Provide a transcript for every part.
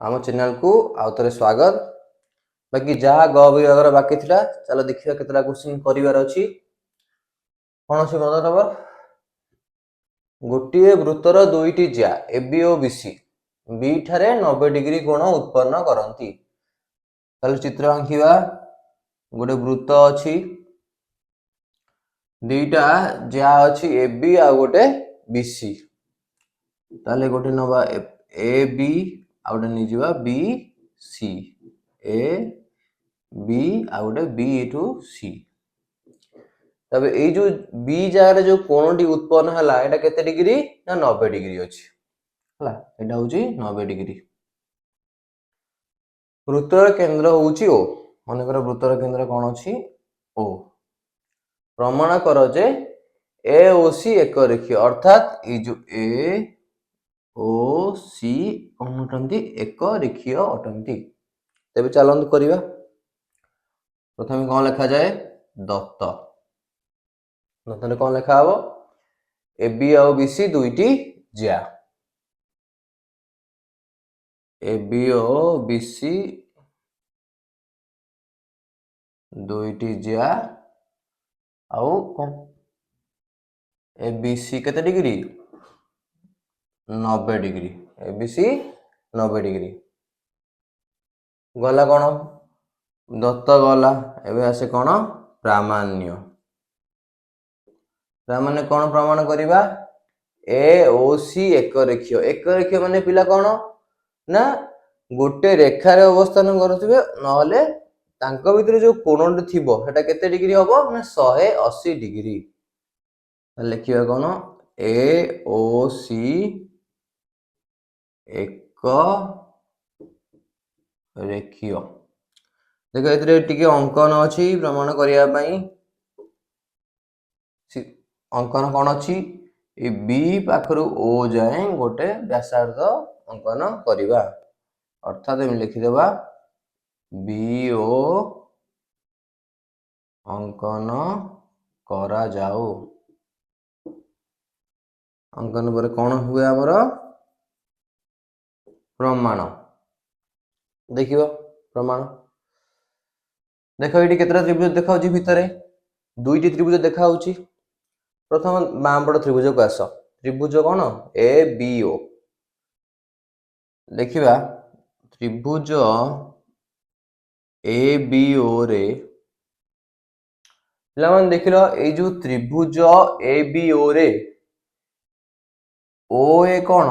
आम चैनल को आउ थे स्वागत। बाकी जहाँ ग विभाग बाकी था चलो देखिए केतला क्वेश्चन करिवार अछि। कौन अछि मत नंबर गोटे वृत्तर दुईटी ज्या A B O B C B ठारे 90 डिग्री कोण उत्पन्न करती। ताले चित्र आंकिवा। गोटे वृत्त अछि दुईटा ज्या अछि ए बी आ गोटे बी सी। ताले गोटे नवा ए बी आ गोटे निजिवा बी सी ए बी आ गोटे बी टू सी। तबे ए जो बी जगह जो कोणटी उत्पन्न हला एटा केते डिग्री ना 90 डिग्री अछि हला एटा होची 90 डिग्री। वृत्तर केंद्र होची ओ माने कर वृत्तर केंद्र कोन अछि ओ। प्रमाण कर जे ए ओ सी एक रेखीय अर्थात ए जो ए ओ सी कोन अटंती एक रेखीय अटंती। तबे चलंतु करिवा। प्रथमे कोन लिखा जाए दत्त नतने कौन लिखा हबो A B uh B C दुईटी ज्या ए बी ओ बी सी दुईटी ज्या आउ कौन ए बी सी केते degree 90 degree A B C 90 degree गला कौन दत्त गला एबे आसे कौन प्रामाण्य। प्रामाण्य कौन प्रमाण करिवा ए ओ सी एक रेखीय माने पिला कौन ना गोटे रेखा रे अवस्थान करथिबे नहले तांको भितर जो कोणटी थिबो सेटा केते डिग्री हबो ना 180 डिग्री। लिखिबा कौन ए ओ सी एक रेखीय। देखो एतरे टिके अंकन अछि प्रमाण करिया पई। अंकन कौन अछि ए बी पाखरु ओ जाए गोटे व्यासार्ध अंकन करिवा अर्थात हम लिखि देबा बी ओ अंकन करा जाऊ। अंकन पर कौन हुए हमर प्रमाण देखियो प्रमाण देखो ये केतरा त्रिभुज देखा भितर दुईटी त्रिभुज देखा। प्रथम बामपट त्रिभुज को आस त्रिभुज कौन ए बी ओ देखिबा त्रिभुज ए बी ओ रे पिलामान देखिलो ए जो त्रिभुज ए बी ओ रे ओ ए कौन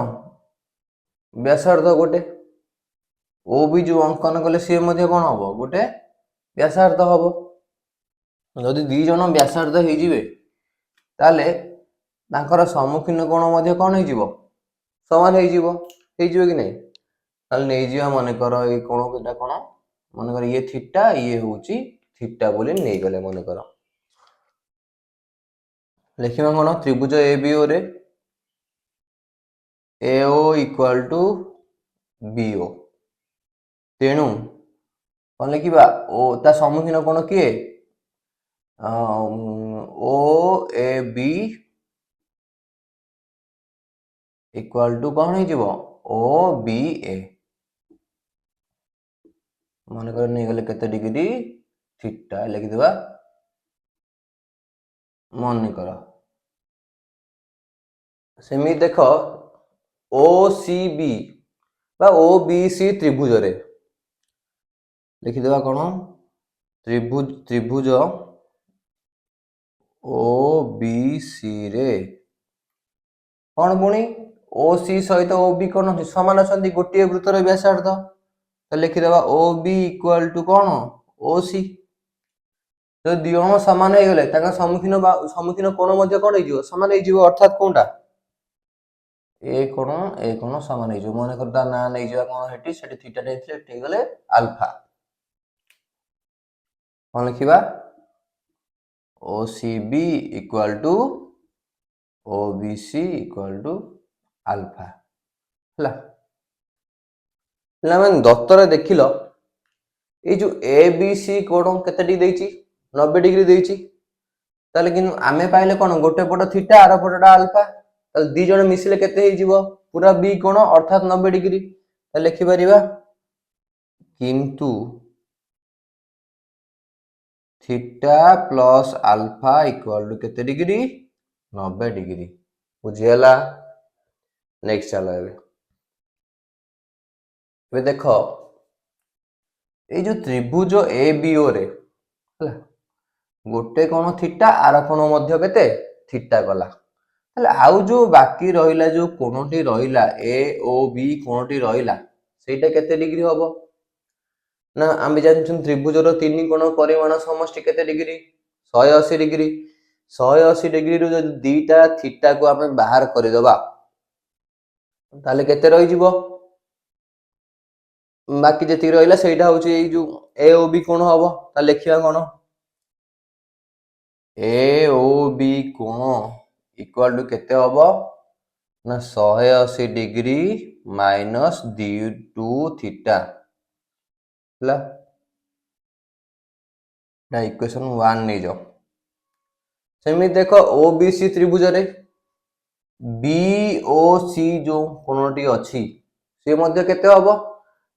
व्यासार्ध गोटे ओ भी जो अंकन कले सी मध्य कौन हबो गोटे व्यासार्ध हबो। यदि दी जन व्यासार्ध हे जिवे ताले तांकर सम्मुखीन कोण मध्य कौन हे जिवो समान हे जिवो कि नहीं ताले नै जिवा माने कर ए कोण केटा कोण माने कर ये थीटा ये होची थीटा बोली नै गले माने कर लिखिबा कोन त्रिभुज ए बी ओ रे AO इक्वल टू BO तेणु कौन लिखा ओ ता सम्मुखीन कोण किए ओ ए बी इक्वल टू कौन हो ओ बी ए मन कर नहीं गले केते डिग्री थीटा लिखि देबा मन कर सेमी देख ओ सी बी बा ओ बी सी त्रिभुज रे लिखि देबा कौन त्रिभुज ओ बी सी रे कौन पुणी ओ सी सहित ओ बी कौन समान अच्छा गोटे वृत्तर व्यासार्ध तो लिखिदेबा ओ बी इक्वल टू कौन ओ सी जो दी जण समान हो गले सम्मुखीन कोण मध्य कौन हो समान हो अर्थात कौनटा ए कोण समान हो मन कर ना नहीं जा कौन हेटी सेठी थीटा नहीं गले अल्फा कौन लिखिबा O C B equal to O B C equal to alpha हला पिलाମାନେ ଦତ୍ତରେ ଦେଖିଲ এই जो ए बी सी कोण केते डिग्री देइची 90 डिग्री देइची ताले किनु आमे पाइले कोन गोटे पट थीटा आर पटटा अल्फा ताले दी जण मिसिले केते हे जीवो पूरा बी कोण अर्थात 90 डिग्री लिखि परिबा किंतु theta plus alpha equal to केते डिग्री 90 डिग्री बुझीगला। नेक्स्ट चलो ए देखो ये जो त्रिभुज ए बी ओ रे गोटे कोण थीटा आर कोण मध्य केते थीटा कला आउ जो बाकी रहिला जो कोणटी रहिला ए ओ बी कोणटी रहिला सेटा केते डिग्री हबो ना आम जानछन त्रिभुजर तीन कोण परिमाण समष्टि केते डिग्री 180 डिग्री 180 डिग्री रु जदि दीटा थीटा को आम बाहर कर दबा ताले केते रहि जिवो बाकी जेति रहिला सेटा होची ए जो ए ओ बी कोण हबो ता लिखिया कोण ए ओ बी कोण इक्वल टू केते हबो ना 180 degree minus D two theta ला ना इक्वेशन 1 नै जाओ सेमी देखो ओ बी सी त्रिभुज रे बी ओ सी जो कोणटी अछि से मध्य केते हबो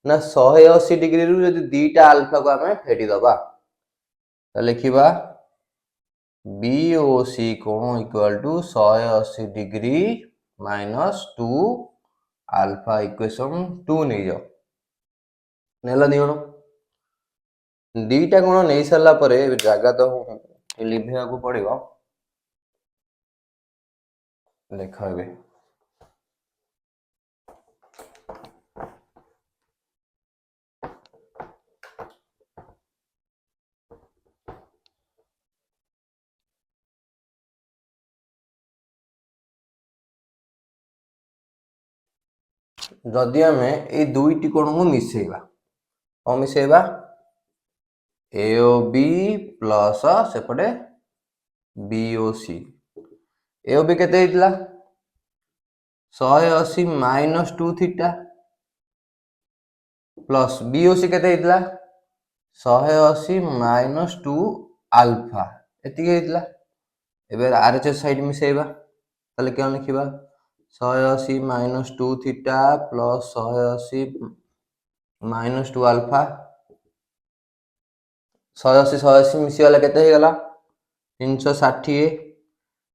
ना 180 डिग्री रु यदि दीटा अल्फा को हमें फेटी दबा तो लिखिबा BOC कोण equal to 180 degree minus 2 alpha equation 2 नहीं जाओ नेला दियोनो दीटा कोण नहीं सरला परे जगह तो लिभिया को पड़िबो लेखा बे जदि आम ये दुईटी कोण को मिसेबा कौन मिसेबा AOB प्लस सेपटे BOC AOB केते हितला 180 माइनस 2 थीटा प्लस BOC केते हितला 180 माइनस 2 अल्फा एति हितला एबे RHS साइड मिसेबा ताले क्या लिखिबा 180 minus 2 theta plus 180 minus 2 alpha 180 मिसीगला केते हे गला 360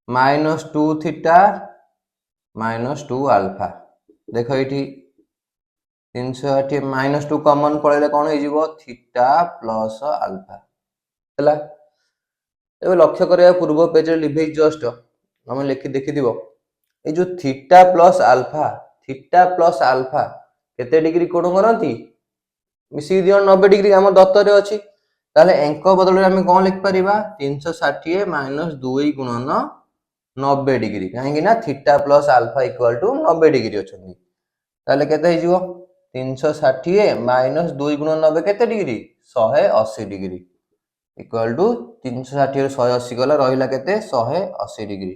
माइनस 2 थीटा माइनस 2 अल्फा देखो ये 360 माइनस 2 कॉमन पड़े कौन हो थीटा प्लस अल्फा है एबे लक्ष्य करिया पूर्व पेज रे लिभे जस्ट हम लिखि देखि दिबो ए जो थीटा प्लस अल्फा केते डिग्री कोण करंती मिसी दियो 90 डिग्री हम दत्त रे अछि ताले अंक बदल रे हम कोन लिख परिबा 360 माइनस 2 गुणन 90 डिग्री कहीं ना theta plus alpha equal to 90 degree अछंती ताले केते हिजिवो 360 माइनस 2 गुणन 90 केते डिग्री 180 डिग्री इक्वल टू 360 रे 180 गला रहिला केते 180 डिग्री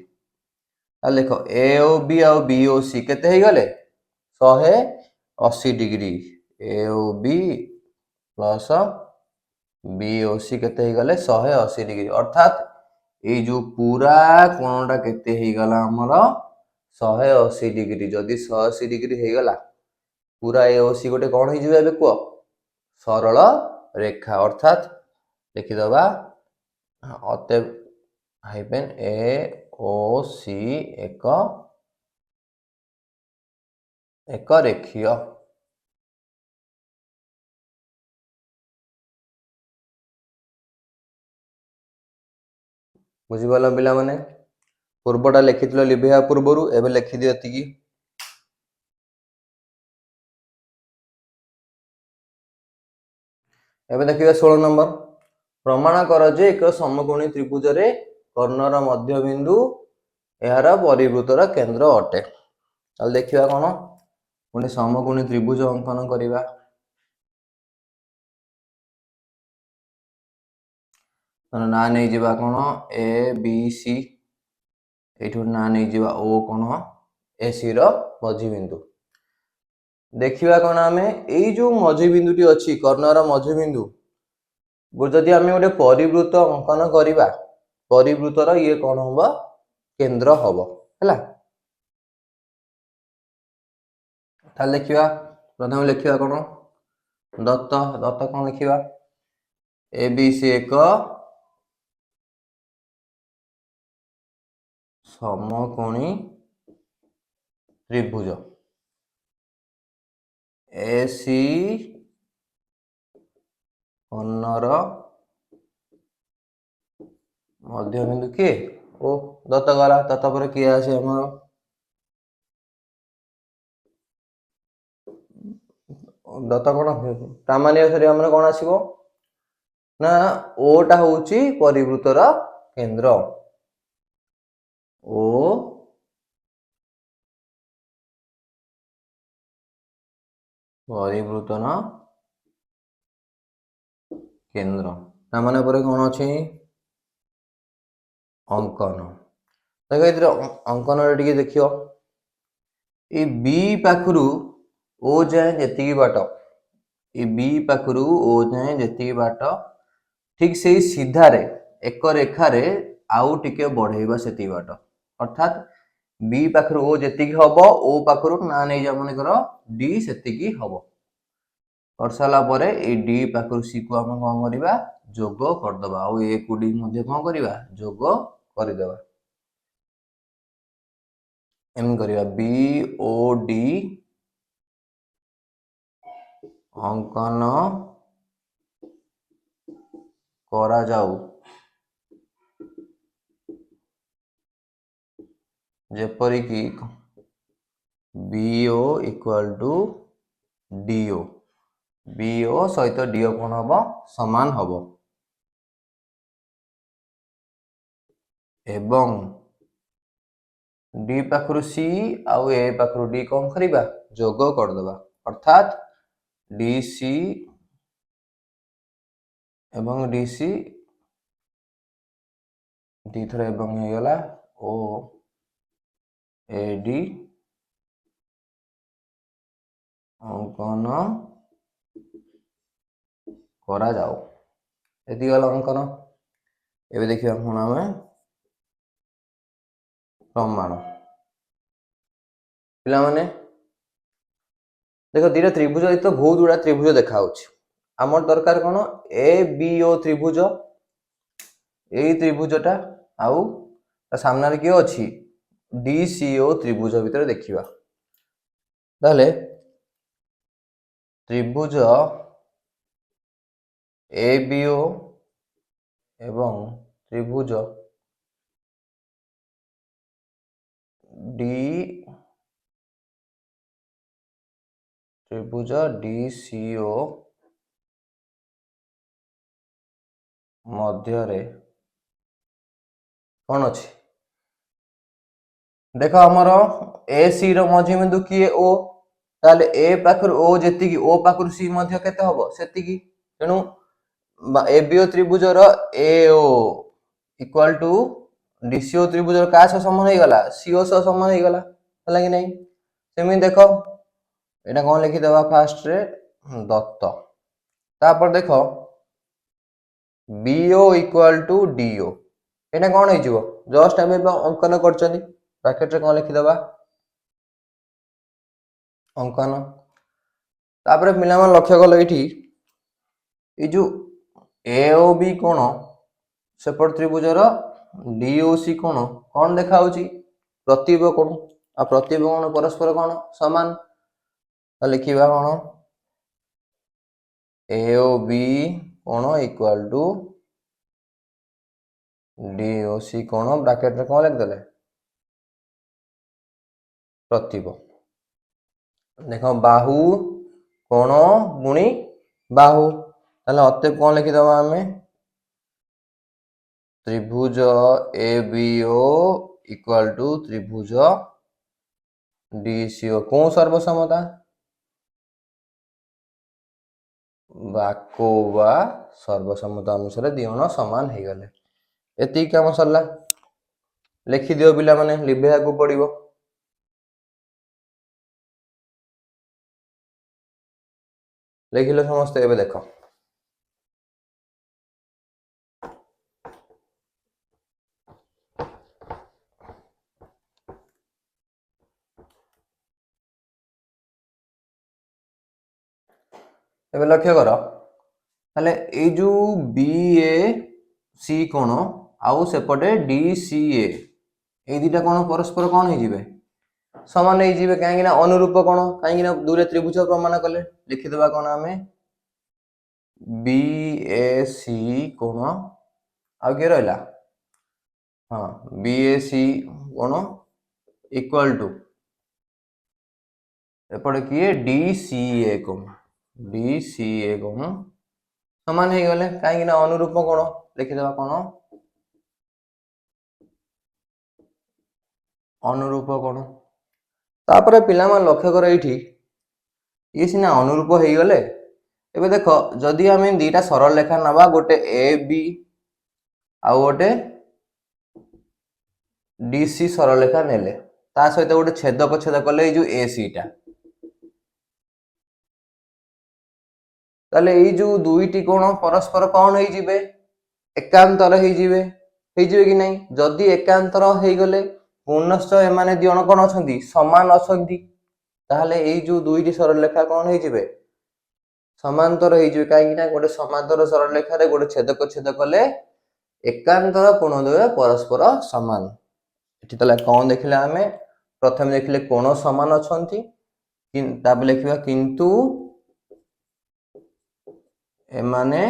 ताले देखो AOB और BOC केते हे गले 180 डिग्री AOB प्लस BOC केते हे गले 180 डिग्री अर्थात ये जो पूरा कोणटा केते हे गला हमर 180 डिग्री जदी 180 डिग्री हे गला पूरा AOC गोटे कोन हे जिवे को सरल रेखा अर्थात लिखि दबा अते हाइपेन AOC एक रेखीय बुझीगला पिला माने पूर्वटा लिखिथिलो लिभिया पूर्वरु एबे लिखि दियो एतिकी एबे देखिबा 16 नंबर प्रमाण कर जे एक समकोणी त्रिभुज रे कर्णर मध्य बिंदु यार परिवृत्तर केंद्र अटे चल देखिबा कोन गोटे समकोणी त्रिभुज अंकन करिबा ना नहीं जीवा कोन ABC एठू ना नहीं जीवा O कोन AC रो मध्य बिंदु देखिबा कोन आमे एई जो मध्य बिंदुटी अछि कर्णर मध्य बिंदु जदि आमे गोटे परिवृत्त अंकन करिबा परिवृत्तर ये कोन होबा केंद्र होबो हैला ताले देखिबा प्रथम लिखिबा कोन दत्त दत्त कोन लिखिबा ए बी सी एक समकोणी त्रिभुज ए सी कोणर मध्यबिंदु किए ओ दत्त गला दत्त पर किए आसे हमर दत्त कोन सामान्य सरी हमर कोन आसीबो ना ओटा होउची परिवृत्तर केंद्र ओ परिवृत्तन केंद्र सामान्य पर कोन अछि अंकन देखो इधर अंकन रे टिके देखियो ए बी पाखरु ओ जाए जेतिकी बाट ए बी पाखरु ओ जाए जेतिकी बाट ठीक से सीधा रे एक रेखा रे आउ टिके बढ़ेबा सेती बाट अर्थात बी पाखरु ओ जेतिकी हबो ओ पाखरु ना नै जा मन करो डी सेतिकी हबो कर साला परे ए डी पाखरु सी को हम कोन करबा जोग कर दबा आ ए को डी मध्ये कोन करबा जोग कर देबा एम करबा बी ओ डी अंकन करा जाऊ जेपरी की BO equal to DO BO सहित डीओ कोन हबो समान हबो एवं डी पाखरु सी आउ ए पाखरु डी कोन करबा जोग कर देबा अर्थात डी सी एवं डी सी डी थरे एवं हे गला ओ ए डी अंकन करा जाओ एति गला अंकन एबे देखिबा हम हमें प्रमाण पिला माने देखो दिरा त्रिभुज तो बहुत गुड़ा त्रिभुज देखा होछि हमर दरकार कोन ए बी ओ त्रिभुज ए त्रिभुजटा आउ ता सामने रे के अछि डी सी ओ त्रिभुज भीतर देखिबा ताले त्रिभुज ए बी ओ एवं त्रिभुज डी त्रिभुज डी सी ओ मध्य रे कौन अच्छी देख हमर ए सी रो मझी बिंदु किए ओ ताले ए पाखर ओ जेति की ओ पाखर सी मध्य केते हबो सेति की तेनु ए बी ओ त्रिभुज रो A O equal to D C O त्रिभुज रो का समान हे गला सी ओ समान हे गला हला कि नहीं सेमी देखो एटा कोन लिखि देबा फास्ट रे दत्त तापर देखो बीओ इक्वल टू डीओ एटा कोन हे जिवो जस्ट हम अंकन करचनी ब्रैकेट रे कोन लिखि देबा अंकन तापर पिला मन लक्ष्य कलो एठी ए जो एओ बी कोण सेपट त्रिभुज रो डीओसी कोण कोन देखा होची प्रतिबिंब कोण आ प्रतिबिंब कोण परस्पर कोण समान तो लिखिबा कोण एओ बी कोण इक्वल टू डीओसी कोण ब्रैकेट रे कोन लिख देले प्रतिबिंब देखो बाहु कोण गुणी बाहु ताले अते कोन लिखि दबा हमें त्रिभुज A B O equal to त्रिभुज डी सी ओ कौन सर्वसमता बाको बा सर्वसम्मत अनुसार दिवन समान हे गले एति काम सरला लिखि दियो पिला माने लिभेया को पड़िबो लिखिले समस्त एबे देखो एबे लक्ष्य कर ताले ए जो बी ए सी कोण आउ सेपटे डी सी ए दुटा कोण परस्पर कोण हो जिवे समान हो जिवे कहीं ना अनुरूप कोण कहीं दूर त्रिभुज प्रमाण कले लिखिदेबा कोण आमे बी ए सी कोण आ किए रहा हाँ बी ए सी कोण इक्वल टू एपटे किए डी सी ए कोण समान हो गले कहीं अनुरूप कोण लिखिदेबा कोण अनुरूप कोण तापर पिला मान लक्ष्य कर ये सीना अनुरूप हो गले एबे देख जदि आम दीटा सरल रेखा नवा गोटे ए बी आउ गोटे डी सी सरल रेखा नेले ता सहित गोटे छेदक छेद कले जो ए सी टा ताले ये जो दुईटी कोण परस्पर कौन हो जिवे एकांतर हो जिवे कि नहीं जदि एकांतर हो गले पुनश्च एमाने दी जण कोन अछंती समान अछंती ताहले एई जो दुईटी सरल रेखा कोन हो जिवे समांतर हो जिवे काहे कि गोटे समांतर सरल रेखा रे गोटे छेदक छेद कले एकांतर कोण द्वय परस्पर समान एठी तले कोन देखिले आमे प्रथम देखिले कोण समान अछंती तापर लिखिबा किंतु एमाने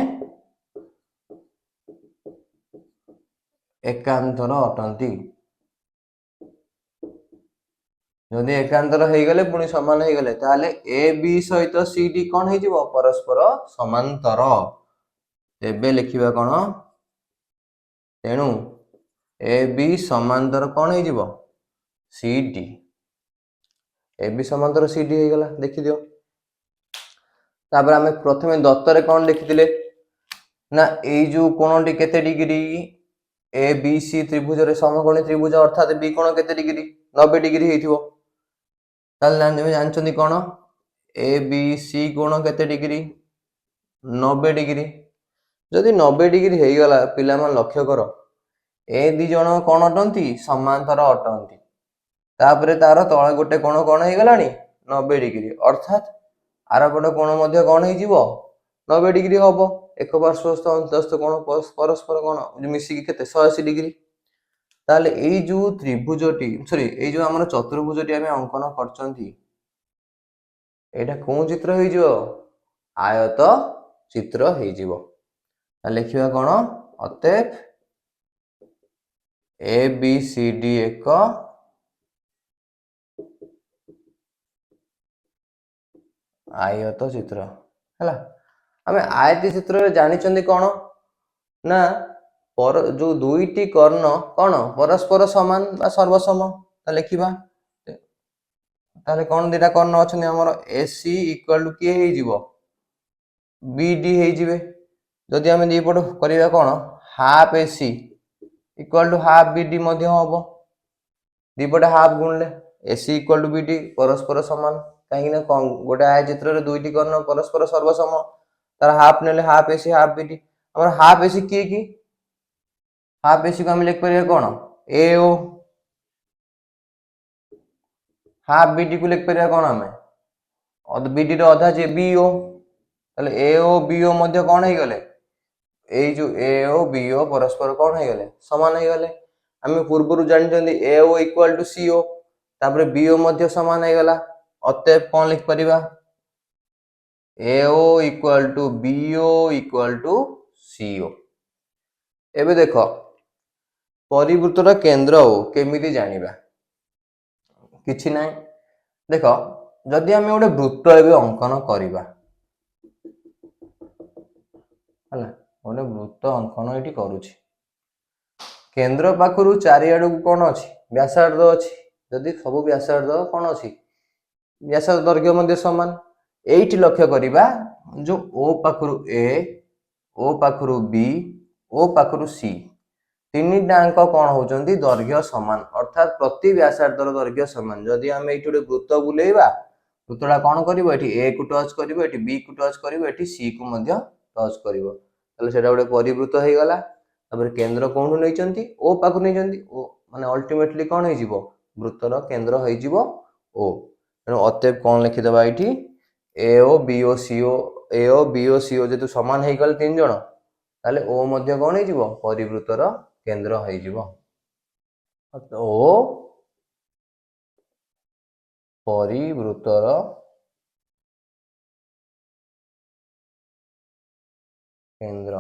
एकांतर अटंती जदि एकांतर हो गले पुणी समान हो गले ताले ए बी सहित सी डी कौन हो परस्पर समांतर तेबे लिखिबा कोन तेणु ए बी समांतर कौन हो सी डी ए बी समांतर सी डी हो गला देखि दियो तापर आमे प्रथमे दत्तरे कौन लिखिथिले ना ए जो कोणटी केते डिग्री ए बी सी त्रिभुज रे समकोणी त्रिभुज अर्थात बी कोण केते डिग्री 90 डिग्री हेथिवो ताले जानछन्ती कोण ए बी सी कोण केते डिग्री 90 डिग्री जदि 90 डिग्री हो गला पिला मन लक्ष्य कर ए दी जण कोण अटंती समांतर अटंती तापरे तार तळे गोटे कोण कोण हो गलानी 90 डिग्री अर्थात आर पटे कोण मध्य कोण हो जिवो 90 डिग्री हबो एक पार्श्वस्थ अंतस्थ कोण परस्पर कोण मिसिकी केते 180 डिग्री ताले एई जो त्रिभुजटी सॉरी एई जो हमर चतुर्भुजटी हमें अंकन करचंती एटा कोन चित्र हो जिवो आयत चित्र हो जिवो लिखिबा कोन अतएव ए बी सी डी एक आयत चित्र हैला हमें आयत चित्र रे जानि चंदी कोन ना पर जो दुईटी कर्ण कोन परस्पर समान बा सर्वसम ता लिखिबा ताले कोन दिटा कर्ण अछनी हमर एसी इक्वल टू के हे जिवो बीडी हे जिवे जदि हमें दी पट करिवा कोन half AC equal to half BD मध्य हबो दी पट हाफ गुणले एसी इक्वल टू बीडी परस्पर समान कहीं ना गोटे आय चित्र रे दुईटी कर्ण परस्पर सर्वसम तार हाफ नेले हाफ एसी हाफ बीडी हमर हाफ एसी की हाफ एसी को हम लिख परिया कोन ए ओ हाफ बीडी को लिख परिया कोन हमें और बीडी रे आधा जे बी ओ ताले ए ओ बी ओ मध्य कोन हे गले ए जो ए ओ बी ओ परस्पर कोन हे गले समान हे गले हम पूर्व रु जानि जंदी ए ओ इक्वल टू सी ओ तापर बी ओ मध्य समान हे गला अतएव कोन लिख परिबा A O equal to B O equal to C O एबे देखो परिवृत्तर केंद्र ओ केमिति जानिबा किछि नै देखो जदि हमें गोटे वृत्त एबे अंकन करिबा हला गोटे वृत्त अंकन एटी करूछि केंद्र पाखरु चारिआडू कोन अछि व्यासार्ध अछि जदि सब व्यासार्ध कोन अछि व्यासार्ध दैर्घ्य मध्ये समान एटी लक्ष्य करिबा जो ओ पाखरु ए ओ पाखरु बी ओ पाखरु सी तीनटा अंक कोन होचंती दैर्घ्य समान अर्थात प्रति व्यासार्धर दैर्घ्य समान जदि हम एटी गोटे वृत्त बुलेइबा वृत्तटा कोन करिवो एटी ए को टच करिवो एटी बी को टच करिवो एटी सी को मध्य टच करिवो ताले सेटा गोटे परिवृत्त हे गला तापर केंद्र कोन नैचंती ओ पाखु नैचंती ओ माने अल्टीमेटली कोन हे जिवो वृत्तर केंद्र हे जिवो ओ एनो अतएव कोन लिखि देबा एटी ए ओ बी ओ सी ओ ए ओ बी ओ सी ओ जेतु समान हे गल तीन जण ताले ओ मध्य कोन हे जिवो परिवृत्तर केंद्र हे जिवो ओ परिवृत्तर केंद्र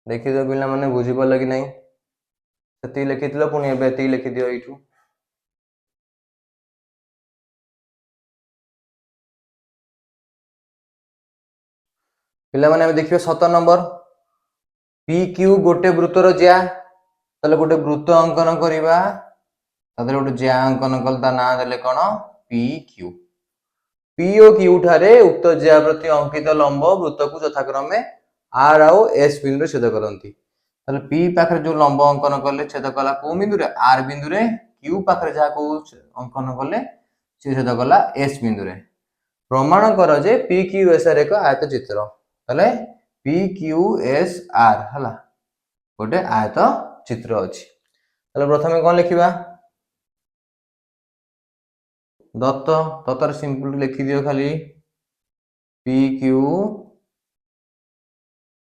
देखि दो पिला माने बुझी पड़ला कि नहीं सेति लिखिथिलो पुनी एबे एति लिखि दियो एठू पिला माने देखियो 17 नंबर पी क्यू गोटे वृत्तर ज्या ताले गोटे वृत्त अंकन करिबा तादरे गोटे ज्या अंकन कल ता नाम देले कोन P Q P O Q ठारे उक्त ज्या प्रति अंकित लंब वृत्त को यथाक्रमे आर आउ एस बिंदु छेद करंती ताले पी पाखरे जो लंब अंकन कले छेद कला को बिंदु रे आर बिंदु रे क्यू पाखरे जा को अंकन कले से छेद कला एस बिंदु रे प्रमाण कर J P Q S R एक आयत चित्र ताले पी क्यू एस आर हला गोटे आयत चित्र अछि ताले प्रथमे कोन लिखिबा दत्त दत्तर सिंपल लिखि दियो खाली पी क्यू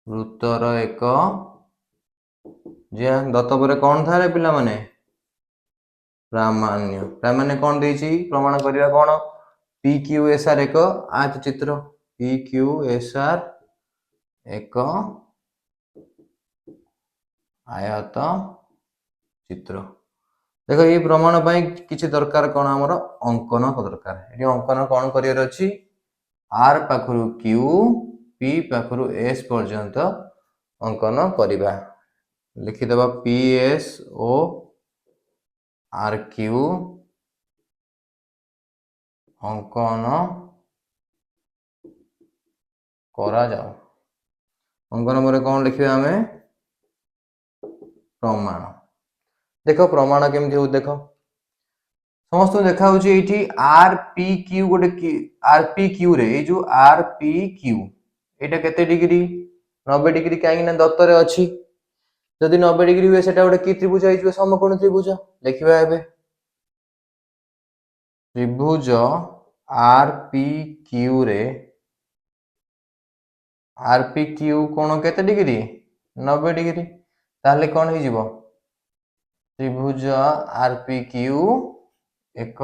वृत्तर एक जे दत्त परे कोन थारे पिला माने प्रामाण्य प्रामाण्य कोन देछि प्रमाण करिया कोन पी क्यू एस आर एक आयत चित्र पी क्यू एस आर एक आयत चित्र देखो ये प्रमाण पाई किछि दरकार कोन हमर अंकन दरकार एठी अंकन कोन करियर अछि आर पाखरु क्यू पी पाखरु एस पर्यंत अंकन करिबा लिखि देबा P S O R Q अंकन करा जाओ अंकन मरे कोन लिखिबा हमें प्रमाण देखो प्रमाण केमती हो देखो समस्त देखा होची एठी आर पी क्यू गोटे आर पी क्यू रे ए जो आर पी क्यू एटा केते डिग्री 90 डिग्री काहे ना दत्त रे अछि जदि 90 डिग्री हुए सेटा गोटे की त्रिभुज आइ जो समकोण त्रिभुज लिखिबा एबे त्रिभुज आर पी क्यू रे आर पी क्यू कोण केते डिग्री 90 डिग्री ताले कोन हे जिवो त्रिभुज आर पी क्यू एक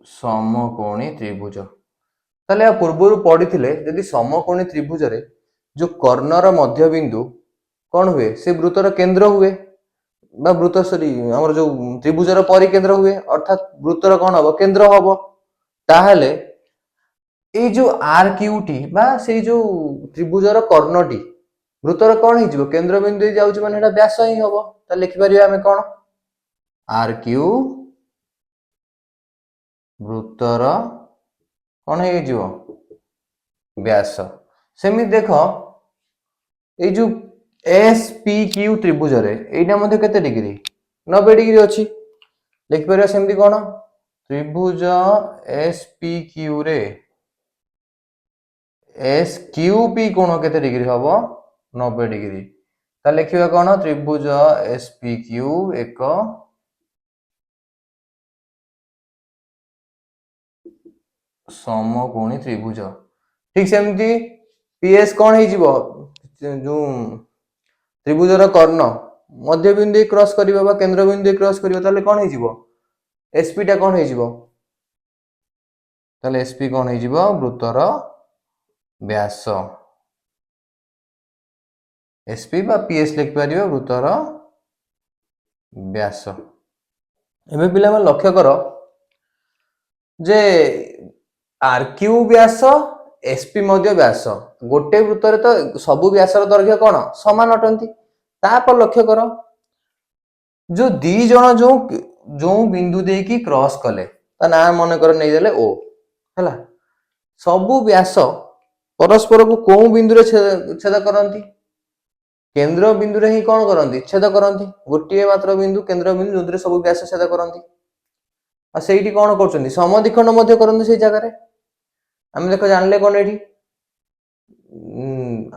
समकोणी त्रिभुज ताले पूर्व पढ़ी यदि समकोणी त्रिभुज रे जो कर्णर मध्य बिंदु कौन हुए से वृत्तर केंद्र हुए बा वृत्त सॉरी हमर जो त्रिभुजर परिकेंद्र हुए अर्थात वृत्तर कौन हबो केंद्र हबो ताहले ए जो आर क्यू टी बा से जो त्रिभुजर कर्णटी वृत्तर कौन हे जिवो केंद्र बिंदु जाउछ माने एटा व्यास ही हबो त लिखि परिया हमें कौन आर क्यू वृत्तर कौन हे जिवो व्यास सेमी देखो ए जो एस पी क्यू त्रिभुज रे एटा मध्ये केते डिग्री 90 डिग्री अछि लिखि परिया सेमती कोन त्रिभुज एस पी क्यू रे एस क्यू पी कोण केते डिग्री हबो 90 डिग्री ता लिखिबा कोन त्रिभुज एस पी क्यू एक समकोणी त्रिभुज ठीक सेमती पीएस कोन हे जिवो जो त्रिभुजर कर्ण मध्य बिंदु क्रॉस करिबा बा केंद्र बिंदु क्रॉस करिबा ताले कोन हे जिवो एसपी टा कोन हे जिवो ताले एसपी कोन हे जिवो वृत्तर व्यास एसपी बा पीएस लिख परिबा वृत्तर व्यास एबे पिला मन लक्ष्य करो जे आरक्यू व्यास एसपी मध्य व्यास गोटे वृत्तर तो सबु व्यासर दैर्घ्य कोन समान अटंती ता पर लक्ष्य करो जो दी जण जो जो बिंदु दे की क्रॉस कले ता ना मन कर नै देले ओ हला सबु व्यास परस्पर को को बिंदु रे छेद करंती केंद्र बिंदु रे ही कोन करंती छेद करंती गोटिए मात्र बिंदु केंद्र बिंदु जोदरे सब व्यास छेद करंती आ सेठी कोन करछंती समद्विखंड मध्य करंती से जगह रे हम देखो जानले कोन एठी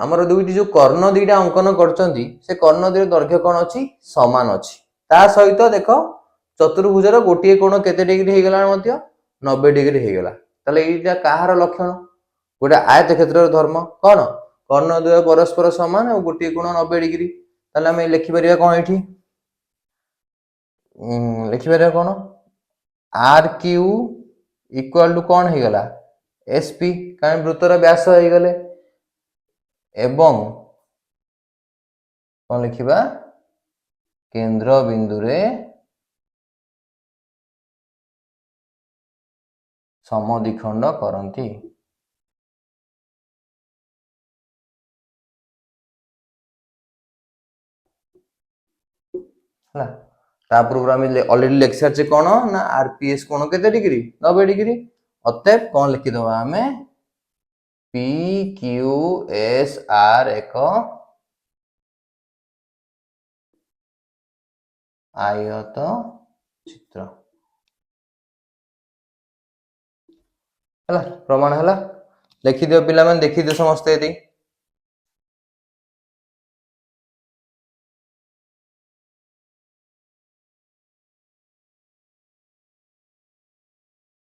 हमर दुईटी जो कर्ण दुईटा अंकन करछंती से कर्ण दुईर दैर्घ्य कोन अछि समान अछि ता सहित देखो चतुर्भुजर गोटे कोण केते डिग्री हो गला 90 डिग्री हो गला ताले एटा काहार लक्षण गोटे आयत क्षेत्र धर्म कौन कर्ण द्वय परस्पर समान और गोटे कोण 90 डिग्री ताले आम लिखिपर कौन ये लिखिपर कौन आर क्यू इक्वाल टू कौन हो गला एसपी कारण वृत्तर व्यास हो गले एवं कौन लिखिबा केंद्र बिंदु रे समद्विखंड करंती हला तापर आम ऑलरेडी लिखि सारे कौन ना आरपीएस कोण केते डिग्री 90 डिग्री अतएव कौन लिखिदबा आमे पी क्यू एस आर एक आयत चित्र हला प्रमाण हला लिखि दियो पिला माने देखि दियो समस्ते एति